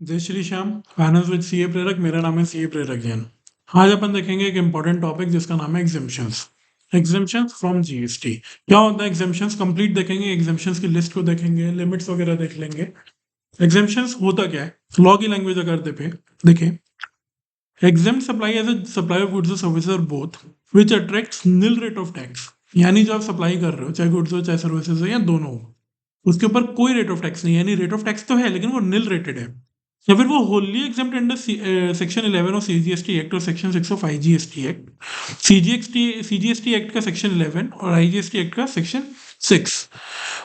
जय Shri Shyam. Finance with CA प्रेरक। मेरा नाम है सीए प्रेरक जैन। आज अपन देखेंगे एक इंपॉर्टेंट टॉपिक जिसका नाम है एग्जेम्पशंस। Exemptions from GST. क्या होता है एग्जेम्पशंस, कंप्लीट देखेंगे, एग्जेम्पशंस की लिस्ट को देखेंगे, लिमिट्स वगैरह देख लेंगे। एग्जेम्पशंस होता क्या है, लॉ की लैंग्वेज अगर देखें, exempt supply as a supply of goods और सर्विसेज और both which attracts nil rate of tax. यानी जो आप सप्लाई कर रहे हो, चाहे गुड्स हो चाहे सर्विसेज हो या दोनों हो, उसके ऊपर कोई रेट ऑफ टैक्स नहीं है। यानी रेट ऑफ टैक्स तो है लेकिन वो नील रेटेड है। या फिर वो wholly exempt under section 11 of CGST act और section 6 of IGST act. CGST act का सेक्शन 11 और आईजीएसटी एक्ट का सेक्शन 6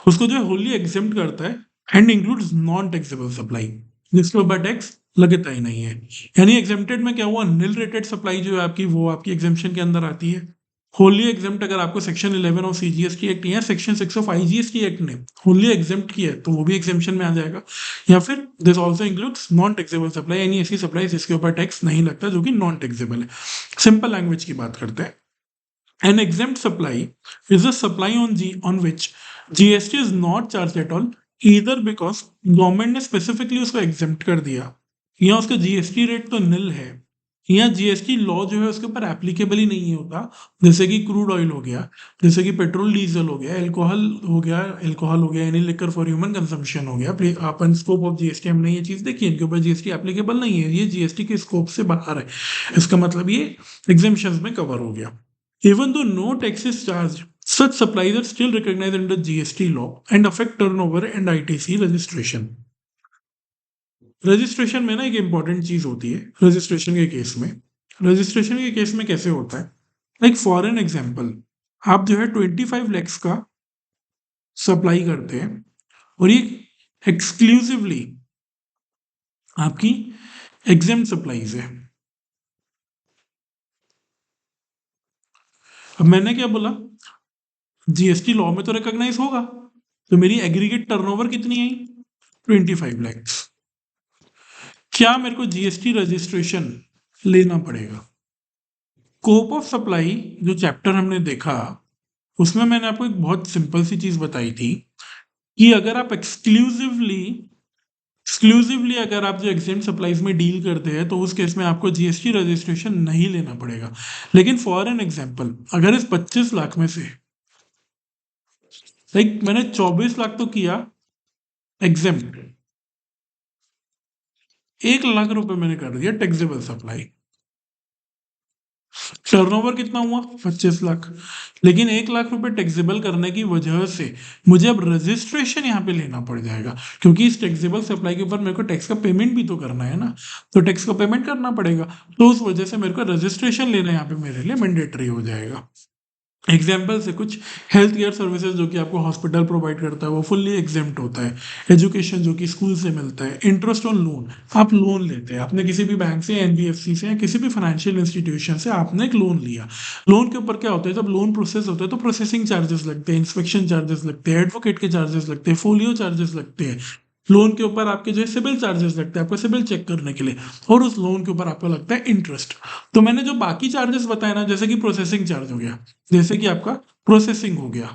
उसको जो है होली एग्जाम्प्ट करता है and includes non taxable supply, जिसके ऊपर टैक्स लगता ही नहीं है। यानी एग्जेम्प्टेड में क्या हुआ, नील रेटेड सप्लाई जो है आपकी, वो आपकी एग्जेम्पशन के अंदर आती है। होली एग्जाम्प्ट अगर आपको सेक्शन 11 ऑफ सीजीएसटी एक्ट या सेक्शन 6 ऑफ आईजीएसटी एक्ट ने होली एग्जाम्प्ट किया है तो वो भी एग्जेम्पशन में आ जाएगा। या फिर this also includes non taxable supply, यानी ऐसी सप्लाई जिसके ऊपर टैक्स नहीं लगता, जो कि नॉन टैक्सेबल है। सिंपल लैंग्वेज की बात करते हैं। An exempt supply is a supply on which GST is not charged at all, either because government ने स्पेसिफिकली उसको एग्जेम्प्ट कर दिया, या उसका जीएसटी रेट तो निल है, या जीएसटी लॉ जो है उसके ऊपर एप्लीकेबल ही नहीं होता। जैसे कि क्रूड ऑयल हो गया, जैसे कि पेट्रोल डीजल हो गया, अल्कोहल हो गया यानी लिकर फॉर ह्यूमन कंजम्पशन हो गया। अपन स्कोप ऑफ जीएसटी हमने ये चीज देखी, इनके ऊपर जीएसटी एप्लीकेबल नहीं है, ये जीएसटी के स्कोप से बाहर है। इसका मतलब ये एग्जेम्पशन में कवर हो गया। Even though no tax is charged, such supplies are still recognized under GST law and affect turnover and ITC registration. Registration में ना एक इंपॉर्टेंट चीज होती है रजिस्ट्रेशन के केस में। रजिस्ट्रेशन के केस में कैसे होता है, लाइक फॉर एन एग्जाम्पल, आप जो है 25 लैक्स का सप्लाई करते हैं और ये एक्सक्लूसिवली आपकी एग्जाम सप्लाईज है। अब मैंने क्या बोला, जीएसटी लॉ में तो रिकॉग्नाइज होगा, तो मेरी एग्रीगेट टर्नओवर कितनी आई, 25 लैक्स। क्या मेरे को जीएसटी रजिस्ट्रेशन लेना पड़ेगा। स्कोप ऑफ सप्लाई जो चैप्टर हमने देखा, उसमें मैंने आपको एक बहुत सिंपल सी चीज बताई थी कि अगर आप एक्सक्लूसिवली अगर आप जो एग्जेम्प्ट सप्लाईज में डील करते हैं तो उस केस में आपको जीएसटी रजिस्ट्रेशन नहीं लेना पड़ेगा। लेकिन फॉर एन एग्जाम्पल, अगर इस 25 लाख में से, लाइक मैंने 24 लाख तो किया एग्जेम्प्ट, 1 लाख रुपए मैंने कर दिया टैक्सेबल सप्लाई, टर्नओवर कितना हुआ 25 लाख। लेकिन 1 लाख रुपए टैक्सेबल करने की वजह से मुझे अब रजिस्ट्रेशन यहाँ पे लेना पड़ जाएगा, क्योंकि इस टैक्सेबल सप्लाई के ऊपर मेरे को टैक्स का पेमेंट भी तो करना है ना, तो टैक्स का पेमेंट करना पड़ेगा। तो उस वजह से मेरे को रजिस्ट्रेशन लेना यहाँ पे मेरे लिए मैंडेटरी हो जाएगा। एग्जाम्पल से कुछ हेल्थ केयर सर्विसेज जो कि आपको हॉस्पिटल प्रोवाइड करता है वो फुल्ली एग्जेम्प्ट होता है। एजुकेशन जो कि स्कूल से मिलता है। इंटरेस्ट ऑन लोन, आप लोन लेते हैं, आपने किसी भी बैंक से, एनबीएफसी से या किसी भी फाइनेंशियल इंस्टीट्यूशन से आपने एक लोन लिया। लोन के ऊपर क्या होता है, जब लोन प्रोसेस होता है तो प्रोसेसिंग चार्जेस लगते हैं, इंस्पेक्शन चार्जेस लगते हैं, एडवोकेट के चार्जेस लगते हैं, फोलियो चार्जेस लगते हैं। लोन के ऊपर आपके जो है सिबिल चार्जेस लगते हैं आपको सिबिल चेक करने के लिए, और उस लोन के ऊपर आपको लगता है इंटरेस्ट। तो मैंने जो बाकी चार्जेस बताए ना, जैसे कि प्रोसेसिंग चार्ज हो गया, जैसे कि आपका प्रोसेसिंग हो गया,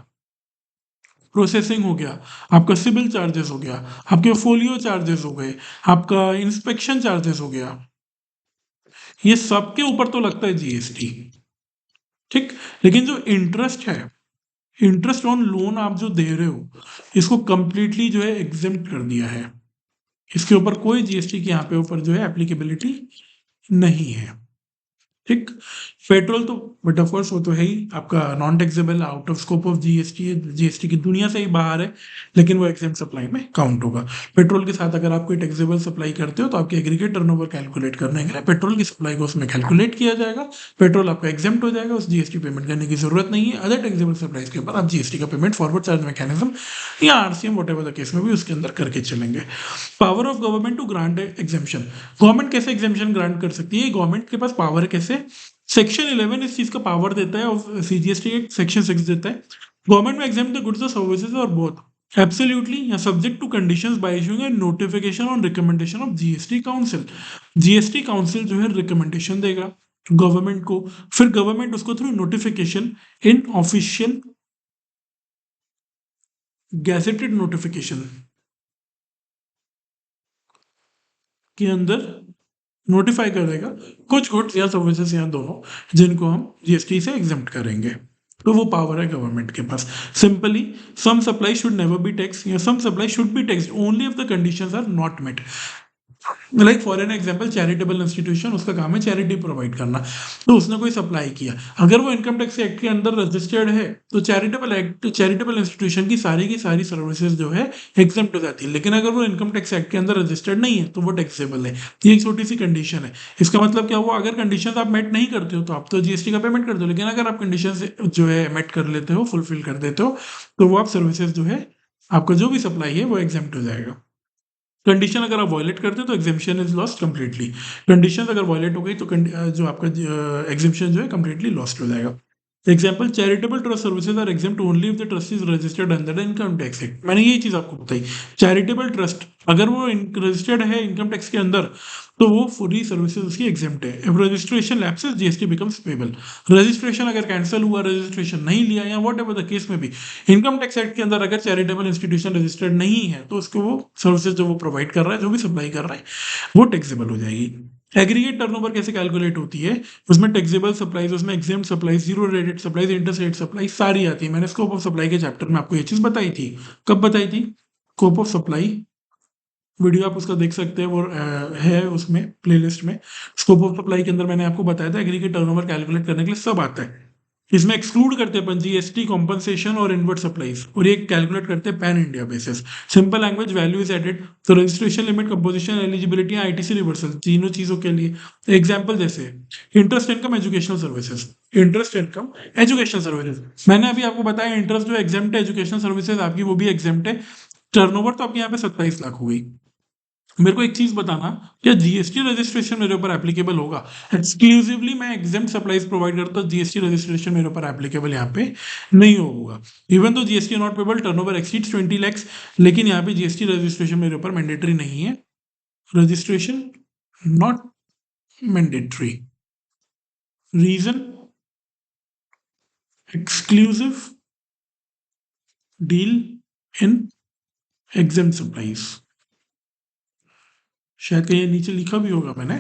आपका सिबिल चार्जेस हो गया, आपके फोलियो चार्जेस हो गए, आपका इंस्पेक्शन चार्जेस हो गया, ये सबके ऊपर तो लगता है जीएसटी। ठीक। लेकिन जो इंटरेस्ट है, इंटरेस्ट ऑन लोन आप जो दे रहे हो, इसको कंप्लीटली जो है एग्जेम्प्ट कर दिया है। इसके ऊपर कोई जीएसटी के यहाँ पे ऊपर जो है एप्लीकेबिलिटी नहीं है। ठीक। पेट्रोल तो बट ऑफ कोर्स वो तो है ही आपका non taxable, out of scope of GST है, जीएसटी की दुनिया से ही बाहर है, लेकिन वो एग्जेम्प्ट सप्लाई में काउंट होगा। पेट्रोल के साथ अगर आप कोई टैक्सेबल सप्लाई करते हो तो आपकी एग्रीगेट टर्नओवर कैलकुलेट करने के लिए पेट्रोल की सप्लाई को उसमें कैलकुलेट किया जाएगा। पेट्रोल आपका एग्जेम्प्ट हो जाएगा, उस जीएसटी पेमेंट करने की जरूरत नहीं है। अदर टैक्सेबल सप्लाईज के ऊपर आप जीएसटी का पेमेंट फॉरवर्ड चार्ज मैकेनिज्म या RCM whatever the case में भी उसके अंदर करके चलेंगे। Power of government to grant exemption, government कैसे एग्जेम्पशन ग्रांट कर सकती है, गवर्नमेंट के पास पावर कैसे, सेक्शन 11 इस चीज का पावर देता है और सीजीएसटी एक्ट सेक्शन 6 देता है। गवर्नमेंट में एग्जाम द गुड्स और सर्विसेज और बोथ एब्सोल्युटली या subject to conditions bye issuing a notification on recommendation of GST council. GST council जो है रिकमेंडेशन देगा गवर्नमेंट को, फिर गवर्नमेंट उसको थ्रू नोटिफिकेशन इन ऑफिशियल गैजेटेड नोटिफिकेशन के अंदर नोटिफाई कर देगा कुछ गुड्स या सर्विसेज या दोनों जिनको हम जीएसटी से एग्जेम्प्ट करेंगे। तो वो पावर है गवर्नमेंट के पास। Simply some supply should never be tax या some supply should be taxed only if the conditions are not met. Like for an example charitable institution, उसका काम है चैरिटी प्रोवाइड करना, तो उसने कोई सप्लाई किया, अगर वो इनकम टैक्स एक्ट के अंदर रजिस्टर्ड है तो चैरिटेबल इंस्टीट्यूशन की सारी सर्विसेज जो है एग्जेम्प्ट हो जाती है। लेकिन अगर वो इनकम टैक्स एक्ट के अंदर रजिस्टर्ड नहीं है तो वो टैक्सेबल है। ये एक छोटी सी कंडीशन है। इसका मतलब क्या हुआ, अगर कंडीशन आप मेट नहीं करते हो तो आप तो जीएसटी का पेमेंट कर दो, लेकिन अगर आप कंडीशन जो है मेट कर लेते हो, फुलफिल कर देते हो, तो वो आप सर्विसेज जो है, आपका जो भी सप्लाई है वो एग्जेम्प्ट हो जाएगा। कंडीशन अगर आप वॉयलेट करते हो तो exemption is lost completely. Condition अगर वॉयलेट हो गई तो जो आपका एग्जेम्पशन जो है कंप्लीटली लॉस्ट हो जाएगा। Example charitable trust services are exempt only if the trust is registered under the income tax act. मैंने यही चीज आपको बताई। चैरिटेबल ट्रस्ट अगर वो रजिस्टर्ड है इनकम टैक्स के अंदर तो वो पूरी सर्विसेज उसकी एग्जेम्प्ट है। If registration lapses GST becomes payable. Registration अगर कैंसिल हुआ, रजिस्ट्रेशन नहीं लिया या वॉट एवर द केस में भी, इनकम टैक्स एक्ट के अंदर अगर चैरिटेबल इंस्टीट्यूशन रजिस्टर्ड नहीं है तो उसको वो सर्विसेज जो वो प्रोवाइड कर रहा है, जो भी सप्लाई कर रहा है, वो टैक्सेबल हो जाएगी। एग्रीगेट टर्नओवर कैसे कैलकुलेट होती है, उसमें टैक्सेबल सप्लाईज, उसमें exempt supplies, zero rated supplies, interest rate supply सारी आती है। मैंने स्कोप ऑफ सप्लाई के चैप्टर में आपको ये चीज बताई थी। कब बताई थी? स्कोप ऑफ सप्लाई वीडियो आप उसका देख सकते हैं, वो है उसमें प्लेलिस्ट में। स्कोप ऑफ सप्लाई के अंदर मैंने आपको बताया था एग्रीगेट टर्नओवर कैलकुलेट करने के लिए सब आता है। इसमें एक्सक्लूड करते हैं अपन जीएसटी, कॉम्पनसेशन और इनवर्ट सप्लाईज, और ये कैलकुलेट करते हैं pan India basis. Simple language, value is added, तो registration limit, composition, eligibility, ITC reversal, तीनों चीजों के लिए। एग्जाम्पल जैसे interest income, educational services. Interest income, educational services, मैंने अभी आपको बताया इंटरेस्ट जो एग्जाम्प्ट है, एजुकेशनल सर्विसेज आपकी वो भी एग्जाम्प्ट है। टर्नओवर तो आपके यहाँ पे 27 लाख हो गई। मेरे को एक चीज बताना, क्या जीएसटी रजिस्ट्रेशन मेरे ऊपर एप्लीकेबल होगा? एक्सक्लूसिवली मैं एग्जाम सप्लाईज प्रोवाइड करता हूँ, जीएसटी रजिस्ट्रेशन मेरे ऊपर एप्लीकेबल यहाँ पे नहीं होगा। इवन तो GST not payable, turnover exceeds 20 lakhs, लेकिन यहाँ पे जीएसटी रजिस्ट्रेशन मेरे ऊपर मैंडेटरी नहीं है। Registration not mandatory. Reason, exclusive deal in exempt supplies. शायद कहीं नीचे लिखा भी होगा मैंने,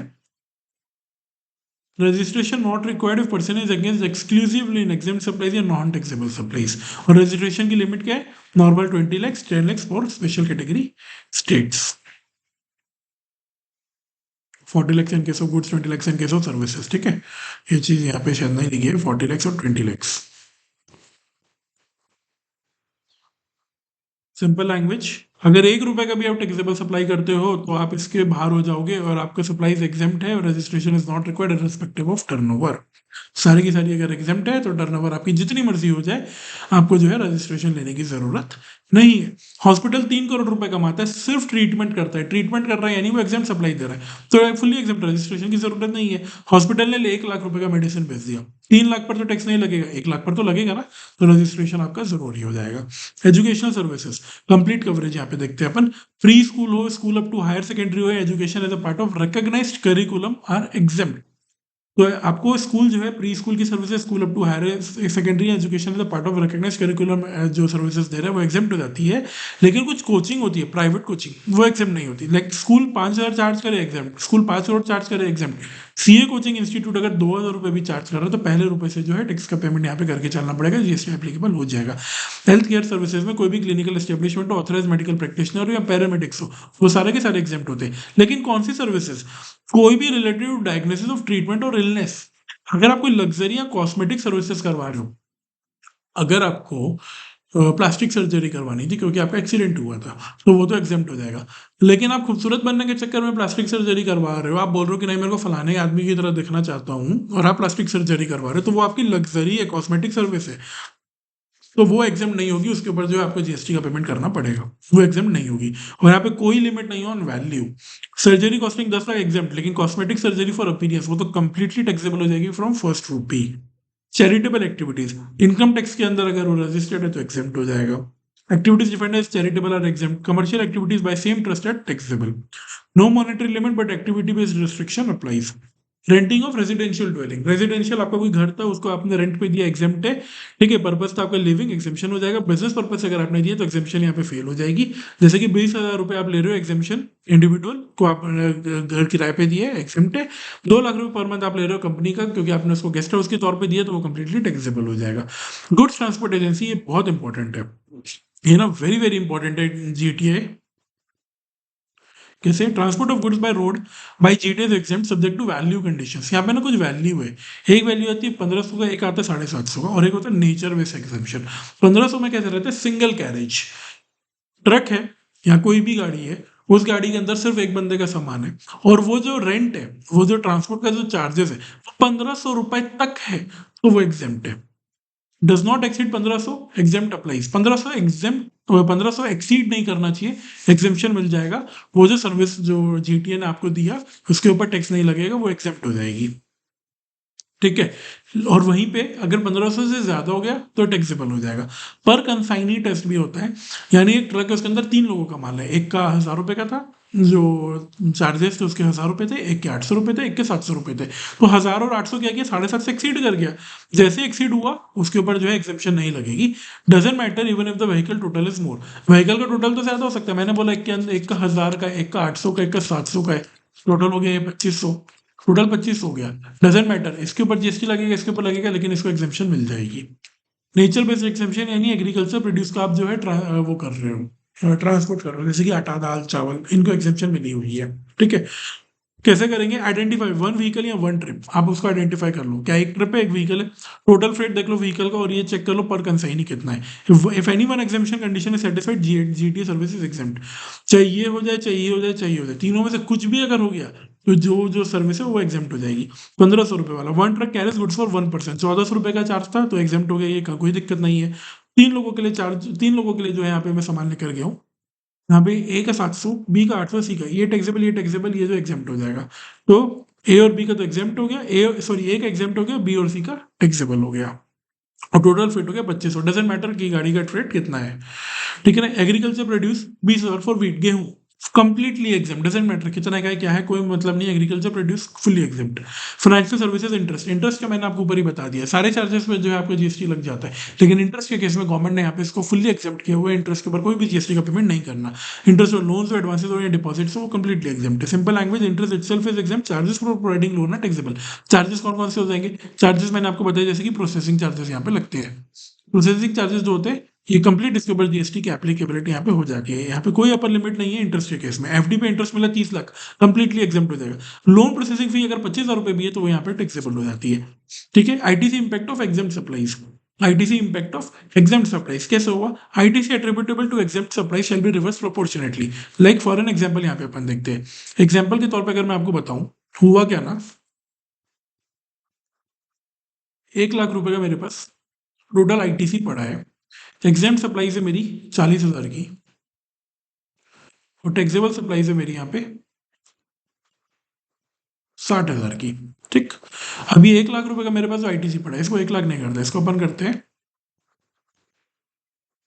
registration not required if person is against exclusively in exempt supplies या नॉन टैक्सेबल सप्लाईज। और रजिस्ट्रेशन की लिमिट क्या है? Normal 20 lakhs, 10 lakhs for special category states, 40 lakhs in case of goods, 20 lakhs in case of services. ठीक है, ये चीज यहाँ पे शायद नहीं लिखी है, 40 lakhs और 20 lakhs। सिंपल लैंग्वेज, अगर 1 रुपए का भी आप टैक्सेबल सप्लाई करते हो तो आप इसके बाहर हो जाओगे और आपका सप्लाई एग्जेम्प्ट है और registration is not required respective of turnover. सारी की सारी अगर एग्जेम्प्ट है तो टर्नओवर आपकी जितनी मर्जी हो जाए, आपको जो है रजिस्ट्रेशन लेने की जरूरत नहीं है। हॉस्पिटल 3 करोड़ रुपए कमाता है, सिर्फ ट्रीटमेंट करता है, ट्रीटमेंट कर रहा है यानी वो एग्जाम सप्लाई दे रहा है, तो फुली एग्जाम, रजिस्ट्रेशन की जरूरत नहीं है। हॉस्पिटल ने 1 लाख रुपए का मेडिसिन बेच दिया, 3 लाख पर तो टैक्स नहीं लगेगा, 1 लाख पर तो लगेगा ना, तो रजिस्ट्रेशन आपका जरूरी हो जाएगा। एजुकेशनल सर्विसेज कंप्लीट कवरेज यहाँ पे देखते हैं अपन। प्री स्कूल हो, school up to higher secondary हो, education as a part of recognised curriculum are exempt. तो आपको स्कूल जो है, प्री स्कूल की services, school up to higher secondary education as part of recognised curriculum जो services दे रहा है वो एग्जेम्प्ट हो जाती है। लेकिन कुछ कोचिंग होती है, प्राइवेट कोचिंग, वो एग्जेम्प्ट नहीं होती। लाइक स्कूल 5,000 चार्ज करे एग्जेम्प्ट, स्कूल 5 करोड़ चार्ज करे एग्जेम्प्ट। सीए कोचिंग इंस्टीट्यूट अगर 2,000 रुपए भी चार्ज कर रहा है तो पहले रुपए से जो है टैक्स का पेमेंट यहाँ पे करके चलना पड़ेगा, जीएसटी एप्लीकेबल हो जाएगा। हेल्थ केयर सर्विसेज में कोई भी क्लिनिकल एस्टेब्लिशमेंट हो, ऑथराइज मेडिकल प्रैक्टिशनर हो या पैरामेडिक्स हो, वो सारे के सारे एग्जेम्प्ट होते हैं। लेकिन कौन सी सर्विसेज? कोई भी related to diagnosis of treatment और इलनेस। अगर आप कोई लग्जरी या कॉस्मेटिक सर्विसेज करवा रहे हो, अगर आपको प्लास्टिक सर्जरी करवानी थी क्योंकि आपका एक्सीडेंट हुआ था, तो वो तो एग्जेम्प्ट हो जाएगा। लेकिन आप खूबसूरत बनने के चक्कर में प्लास्टिक सर्जरी करवा रहे हो, आप बोल रहे हो कि नहीं मेरे को फलाने आदमी की तरह दिखना चाहता हूँ, और आप प्लास्टिक सर्जरी करवा रहे हो, तो वो आपकी लग्जरी है, कॉस्मेटिक सर्विस है, तो वो एग्जाम नहीं होगी। उसके ऊपर जो है आपको जीएसटी का पेमेंट करना पड़ेगा, वो एग्जाम नहीं होगी। और यहाँ पे कोई लिमिट नहीं है on value. Surgery costing 10 lakh exam, लेकिन कॉस्मेटिक सर्जरी फॉर अपीयरेंस वो तो कंप्लीटली टैक्सेबल हो जाएगी फ्रॉम फर्स्ट रूपी। चैरिटेबल एक्टिविटीज, इनकम टैक्स के अंदर अगर वो रजिस्टर्ड है तो एग्जेम्प्ट हो जाएगा। Activities defined as charitable are exempt, commercial activities by same trust are taxable. No monetary limit but activity based restriction applies. Renting of residential dwelling, residential आपका कोई घर था उसको आपने रेंट पे दिया, एग्जेम्प्ट है, ठीक है, पर्पस था आपका लिविंग, एग्जेम्पशन हो जाएगा। बिजनेस पर्पस से अगर आपने दिया तो एग्जेम्पशन यहाँ पे फेल हो जाएगी। जैसे कि 20,000 रुपये आप ले रहे हो एग्जेम्पशन, इंडिविजुअल को आप घर किराए पे दिए, एग्जेम्प्ट है। 2 लाख रुपये पर मंथ आप ले रहे हो कंपनी का, क्योंकि आपने उसको गेस्ट हाउस के तौर पे दिया, तो वो कंप्लीटली टैक्सेबल हो जाएगा। गुड्स ट्रांसपोर्ट एजेंसी, ये बहुत इंपॉर्टेंट है, ये ना वेरी वेरी इंपॉर्टेंट है जीटीए। कैसे? Transport of goods by road by GTS exempt subject to value conditions. यहाँ पे ना कुछ वैल्यू है, एक वैल्यू आती है 1500 का, एक आता है 750 का, और एक होता है नेचर बेस एग्जेम्पशन। 1500 में कैसे रहता है? सिंगल कैरेज ट्रक है या कोई भी गाड़ी है, उस गाड़ी के अंदर सिर्फ एक बंदे का सामान है, और वो जो रेंट है, वो जो ट्रांसपोर्ट का जो चार्जेस है, वो 1500 रुपए तक है, तो वो एग्जेम्प्ट है। Does not exceed 1500, exempt applies. 1500 exempt, 1500 exceed नहीं करना चाहिए, एग्जेम्पशन मिल जाएगा। वो जो सर्विस जो जीटीए ने आपको दिया उसके ऊपर टैक्स नहीं लगेगा, वो एक्सेप्ट हो जाएगी, ठीक है। और वहीं पे अगर 1500 से ज्यादा हो गया तो टैक्सेबल हो जाएगा। पर कंसाइनी टेस्ट भी होता है, यानी एक ट्रक है उसके अंदर 3 लोगों का माल है, एक का 1000 रुपए का था, जो चार्जेस थे उसके 1000 रुपए थे, एक के 800 रुपए थे, एक के 700 रुपए थे। तो 1000 और 800 क्या किया, 750 से एक्सीड कर गया। जैसे एक्सीड हुआ उसके ऊपर जो है एक्सेप्शन नहीं लगेगी। Doesn't matter even if the vehicle total is more, vehicle का टोटल तो ज्यादा हो सकता है, मैंने बोला एक के अंदर एक का 1000 का, एक का 800 का, एक का 700 का है, टोटल हो गया ये 2500, टोटल 25 हो गया। डजेंट मैटर, इसके ऊपर जीएसटी लगेगा, इसके ऊपर लगेगा, लेकिन इसको एग्जेम्पशन मिल जाएगी। नेचर बेस्ड एग्जेम्पशन यानी एग्रीकल्चर प्रोड्यूस का आप जो है वो कर रहे हो, ट्रांसपोर्ट कर रहे हो, जैसे कि आटा, दाल, चावल, इनको एग्जेम्पशन मिली हुई है, ठीक है। कैसे करेंगे? आइडेंटिफाई वन व्हीकल या वन ट्रिप, आप उसको आइडेंटिफाई कर लो, क्या एक ट्रिप है, एक व्हीकल है, टोटल फ्रेट देख लो व्हीकल का, और ये चेक कर लो पर कंसाइनी कितना है। If any one exemption condition is satisfied, GTA services exempt. चाहिए हो जाए, चाहिए हो जाए, चाहिए हो जाए, तीनों में से कुछ भी अगर हो गया तो जो जो सर्विस है वो एग्जाम्प्ट हो जाएगी। 1500 रुपये वाला one truck carriage goods for 1 person, 1400 रुपये का चार्ज था तो एग्जाम्प्ट हो गया, ये कोई दिक्कत नहीं है। 3 लोगों के लिए चार्ज, 3 लोगों के लिए जो है यहाँ पे मैं सामान लेकर गया हूँ, यहाँ पे ए का 700, बी का 800, सी का, ये टैक्सेबल, ये टैक्सेबल, ये जो एग्जाम्प्ट हो जाएगा। तो ए और बी का तो एग्जाम्प्ट हो गया, ए सॉरी ए का एग्जाम्प्ट हो गया, बी और सी का टैक्सेबल हो गया, और टोटल फिट हो गया 2500। डजेंट मैटर की गाड़ी का ट्रेड कितना है, ठीक है ना। एग्रीकल्चर प्रोड्यूस 20,000 फॉर वीट, गेहूं कंप्लीटली एग्जाम, डजेंट मैटर कितना का है, क्या है, कोई मतलब नहीं, agriculture produce fully examined. Financial services interest, interest का मैंने आपको ऊपर ही बता दिया, सारे चार्जेस में जो है आपको जीएसटी लग जाता है, लेकिन इंटरेस्ट के केस में गवर्नमेंट ने यहाँ पे इसको फुल्ली एक्सेप्ट किया हुआ है, इंटरेस्ट के ऊपर कोई भी जीएसटी का पेमेंट नहीं करना। इंटरेस्ट और लोन्स, एडवांसेस और डिपॉजिट्स वो कंप्लीटली एग्जाम्ड है। Simple language, interest itself is examined, charges for providing loan है टैक्सेबल। चार्जेस कौन कौन से हो जाएंगे? चार्जेस मैंने आपको बताया, जैसे कि प्रोसेसिंग चार्जेस यहाँ पे लगते हैं। प्रोसेसिंग चार्जेस जो होते हैं, ये कंप्लीट इसके ऊपर जीएसटी की एप्लीकेबिलिटी यहाँ पे हो जाती है। यहाँ पे कोई अपर लिमिट नहीं है इंटरेस्ट के केस में। एफडी पे इंटरेस्ट मिला 30 लाख, कंप्लीटली एग्जाम्प्ट हो जाएगा। लोन प्रोसेसिंग फी अगर 25,000 रुपये भी है तो वो यहाँ पे टैक्सेबल हो जाती है, ठीक है। ITC impact of exempt supplies, ITC impact of exempt supplies कैसे हुआ? ITC attributable to exempt supply shall be reverse proportionately. Like for an example यहाँ पे अपन देखते हैं, एग्जाम्पल के तौर पर अगर मैं आपको बताऊं, हुआ क्या ना, 1 लाख रुपए का मेरे पास टोटल आईटीसी पड़ा है, एग्जाम्प्ट सप्लाई है मेरी 40,000 की, और टैक्सेबल सप्लाई है मेरी यहाँ पे 60,000 की, ठीक। अभी 1 लाख रुपए का मेरे पास आईटीसी पड़ा है, इसको 1 लाख नहीं करते, इसको अपन करते हैं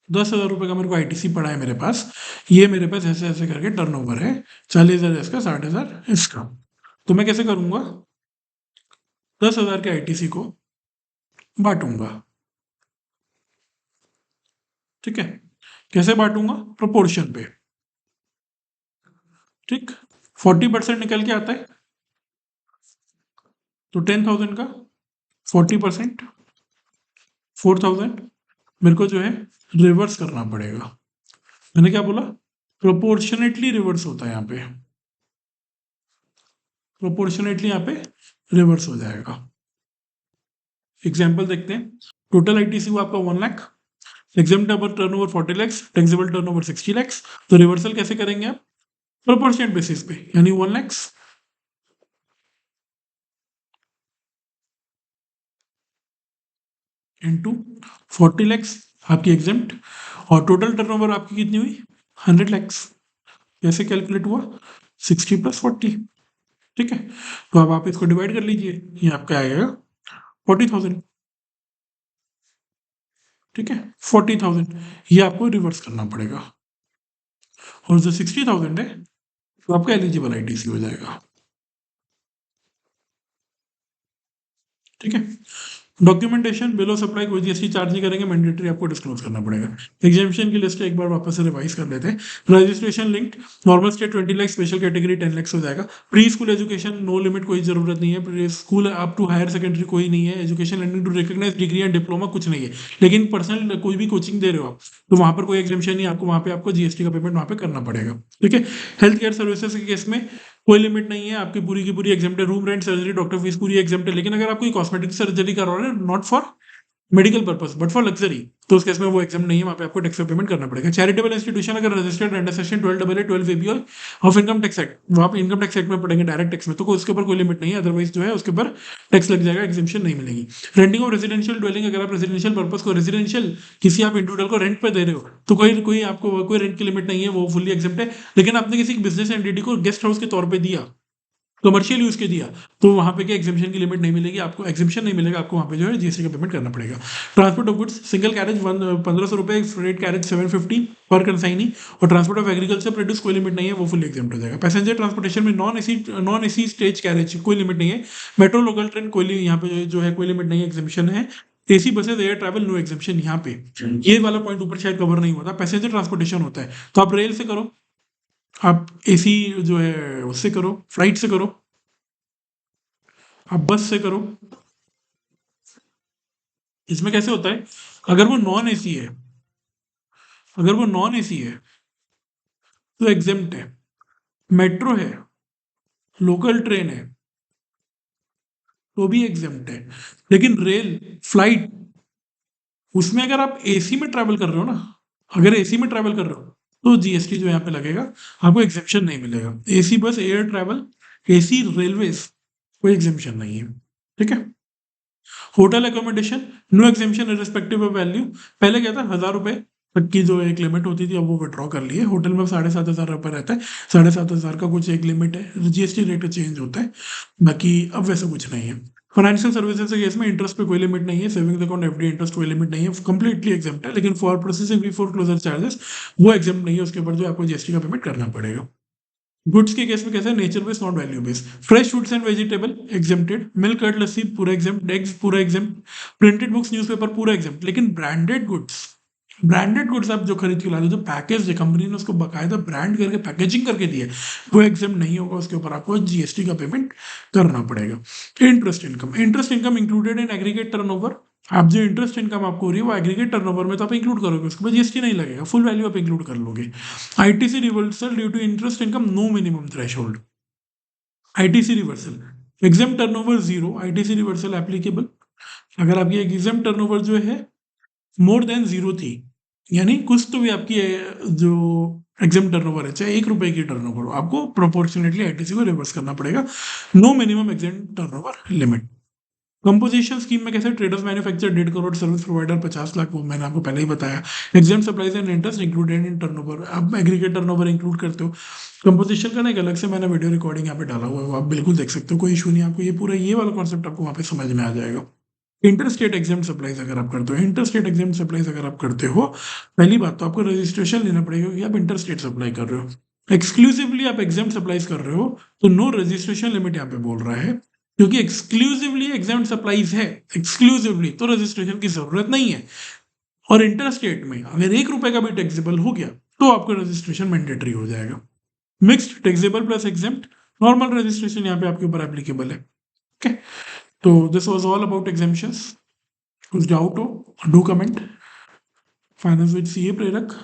10,000 रुपये का मेरे को आईटीसी पड़ा है मेरे पास। ये मेरे पास ऐसे ऐसे करके टर्नओवर है, 40,000 इसका, 60,000 इसका। तो मैं कैसे करूंगा? 10,000 के आईटीसी को बांटूंगा, ठीक है। कैसे बांटूंगा? प्रोपोर्शन पे, ठीक। 40% निकल के आता है, तो 10,000 का 40%, 4,000 मेरे को जो है रिवर्स करना पड़ेगा। मैंने क्या बोला? प्रोपोर्शनेटली रिवर्स होता है यहाँ पे, प्रोपोर्शनेटली यहाँ पे रिवर्स हो जाएगा। एग्जाम्पल देखते हैं, टोटल आईटीसी हुआ आपका 1 lakh, exam turnover 40 lakh, taxable turnover 60 lakh. तो रिवर्सल कैसे करेंगे आप? प्रोपोर्शनेट बेसिस पे, यानी 1 लाख इंटू 40 लाख आपकी एग्जाम्प्ट, और टोटल टर्नओवर आपकी कितनी हुई? 100 लाख। कैसे कैलकुलेट हुआ? 60 + 40, ठीक है। तो अब आप इसको डिवाइड कर लीजिए, ये आपका आएगा 40,000, ठीक है। 40,000 ये आपको रिवर्स करना पड़ेगा, और जो 60,000 है तो आपका एलिजिबल आईटीसी हो जाएगा। ठीक है। डॉक्यूमेंटेशन, बिल ऑफ सप्लाई कोई जीएसटी चार्ज नहीं करेंगे, मैंडेटरी आपको डिस्क्लोज करना पड़ेगा। एग्जामिशन की लिस्ट एक बार वापस से रिवाइज कर लेते हैं। Registration linked, normal state 20 lakh, special category 10 lakh हो जाएगा। Pre school education no limit, कोई जरूरत नहीं है। Pre school up to higher secondary कोई नहीं है। Education learning to recognise degree and diploma कुछ नहीं है। लेकिन पर्सनल कोई भी कोचिंग दे रहे हो आप, तो वहां पर कोई एग्जामिशन नहीं, आपको वहां पे आपको जीएसटी का पेमेंट वहां पे करना पड़ेगा। ठीक है। हेल्थ केयर सर्विसेज के केस में कोई लिमिट नहीं है, आपकी पूरी की पूरी एग्जाम है। Room rent, surgery, doctor fees पूरी एग्जाम है। लेकिन अगर आप कोई कॉस्मेटिक सर्जरी करवा रहे हैं, not for medical purpose but for luxury, तो उस केस में वो एग्जाम नहीं है, वहां पे आपको टैक्स पेमेंट करना पड़ेगा। चैरिटेबल इंस्टीट्यूशन अगर registered under section 12 12 AB of income tax act, वहां पे इनकम टैक्स एक्ट में पड़ेंगे डायरेक्ट टैक्स में, तो उसके ऊपर कोई लिमिट नहीं है। अदरवाइज जो है उसके ऊपर टैक्स लग जाएगा, एग्जाम्पशन नहीं मिलेगी। रेंटिंग ऑफ रेजिडेंशियल ड्वेलिंग, अगर आप रेजिडेंशियल पर्पस को रेजिडेंशियल किसी आप इंडिविजुअल को रेंट पे दे रहे हो, तो कोई कोई आपको कोई रेंट की लिमिट नहीं है, वो फुल्ली एग्जाम्प्ट है। लेकिन आपने किसी बिजनेस एंटिटी को गेस्ट हाउस के तौर पर दिया, कमर्शियल यूज के दिया, तो वहां पे क्या एग्जामिशन की लिमिट नहीं मिलेगी आपको, एग्जामिशन नहीं मिलेगा आपको, वहां पे जो है जीएसटी का पेमेंट करना पड़ेगा। Transport of goods, single carriage 1500 रुपए, फ्रेट कैरेज 750 पर कंसाइनी, और ट्रांसपोर्ट ऑफ एग्रीकल्चर प्रोड्यूस कोई लिमिट नहीं है, वो फुल एग्जाम्प्ट हो जाएगा। पैसेंजर ट्रांसपोर्टेशन में नॉन एसी स्टेज कैरेज कोई लिमिट नहीं है। मेट्रो लोकल ट्रेन कोई यहाँ पे जो है कोई लिमिट नहीं है, एग्जामिशन है। AC buses, air travel, no exemption यहाँ पे। ये वाला पॉइंट ऊपर शायद कवर नहीं होता, पैसेंजर ट्रांसपोर्टेशन होता है, तो आप रेल से करो, आप एसी जो है उससे करो, फ्लाइट से करो, आप बस से करो। इसमें कैसे होता है, अगर वो नॉन एसी है, अगर वो नॉन एसी है तो एग्जेम्प्ट है। मेट्रो है, लोकल ट्रेन है, तो भी एग्जेम्प्ट है। लेकिन रेल, फ्लाइट, उसमें अगर आप एसी में ट्रैवल कर रहे हो ना, अगर एसी में ट्रैवल कर रहे हो, तो जीएसटी जो यहाँ पे लगेगा, आपको एग्जेम्पशन नहीं मिलेगा। AC bus, air travel, AC railways, कोई एग्जेम्पशन नहीं है। ठीक है। Hotel accommodation, no exemption respective of value. पहले क्या था, 1000 रुपए तक की जो एक लिमिट होती थी, अब वो विड्रॉ कर लिए। होटल में 7500 रुपये रहता है, 7500 का कुछ एक लिमिट है, जीएसटी रेट चेंज होता है, बाकी अब वैसा कुछ नहीं है। फाइनेंशियल सर्विसेज के केस में इंटरेस्ट पे कोई लिमिट नहीं है, सेविंग्स अकाउंट, एफडी, इंटरेस्ट कोई लिमिट नहीं है, कंप्लीटली एग्जाम्प्ट है। लेकिन for processing fee, for closure charges, वो एग्जाम्प्ट नहीं है, उसके ऊपर जो आपको जीएसटी का पेमेंट करना पड़ेगा। गुड्स के केस में कैसे, nature based not value based. Fresh fruits and vegetable exempted, milk, curd, lassi पूरा एग्जेम्प्ट, एग्स पूरा एग्जेम्प्ट, प्रिंटेड बुक्स, न्यूज़पेपर पूरा एग्जेम्प्ट। लेकिन ब्रांडेड गुड्स, ब्रांडेड गुड्स आप जो खरीद के ला रहे हो, जो पैकेज है, कंपनी ने उसको बकायदा ब्रांड करके पैकेजिंग करके दिया है, वो एग्जाम नहीं होगा, उसके ऊपर आपको जीएसटी का पेमेंट करना पड़ेगा। Interest income, interest income included in aggregate turnover. आप जो इंटरेस्ट इनकम आपको हो रही है वो एग्रीगेट टर्नओवर में तो आप इंक्लूड करोगे, उसके बाद जीएसटी नहीं लगेगा, फुल वैल्यू आप इंक्लूड कर लोगे। ITC reversal due to interest income, no minimum threshold. ITC reversal, exempt turnover zero, ITC reversal applicable. अगर आपकी एग्जाम टर्नओवर जो है मोर देन जीरो थी, यानी कुछ तो भी आपकी जो एग्जाम टर्नओवर है, चाहे 1 रुपए की टर्नओवर हो, आपको प्रोपोर्शनेटली आईटीसी को रिवर्स करना पड़ेगा। No minimum exempt turnover limit. Composition scheme में कैसे, traders manufacture 1.5 crore, service provider 50 lakh, वो मैंने आपको पहले ही बताया। Exempt supplies and interest included in turnover, आप एग्रीगेट टर्नओवर इंक्लूड करते हो। कंपोजिशन का ना एक अलग से मैंने वीडियो रिकॉर्डिंग यहाँ पे डाला हुआ है, वो आप बिल्कुल देख सकते हो, कोई इशू नहीं, आपको ये पूरा ये वाला कॉन्सेप्ट आपको वहाँ पे समझ में आ जाएगा। इंटर स्टेट एग्जाम सप्लाईज अगर आप करते हो, इंटर स्टेट एग्जाम सप्लाईज अगर आप करते हो, पहली बात तो आपको रजिस्ट्रेशन लेना पड़ेगा कि आप इंटर स्टेट सप्लाई कर रहे हो। एक्सक्लूसिवली आप एग्जाम सप्लाईज कर रहे हो, तो नो रजिस्ट्रेशन लिमिट यहाँ पे बोल रहा है, क्योंकि एक्सक्लूसिवली एग्जाम सप्लाईज है, एक्सक्लूसिवली, तो रजिस्ट्रेशन की जरूरत नहीं है। और इंटर स्टेट में अगर 1 रुपए का भी टैक्सेबल हो गया, तो आपका रजिस्ट्रेशन मैंडेटरी हो जाएगा। Mixed taxable plus exempt, normal registration यहाँ पे आपके ऊपर एप्लीकेबल है। ओके, तो दिस वाज ऑल अबाउट एग्जामिशंस। कुछ डाउट हो, do comment. Finance with CA प्रेरक।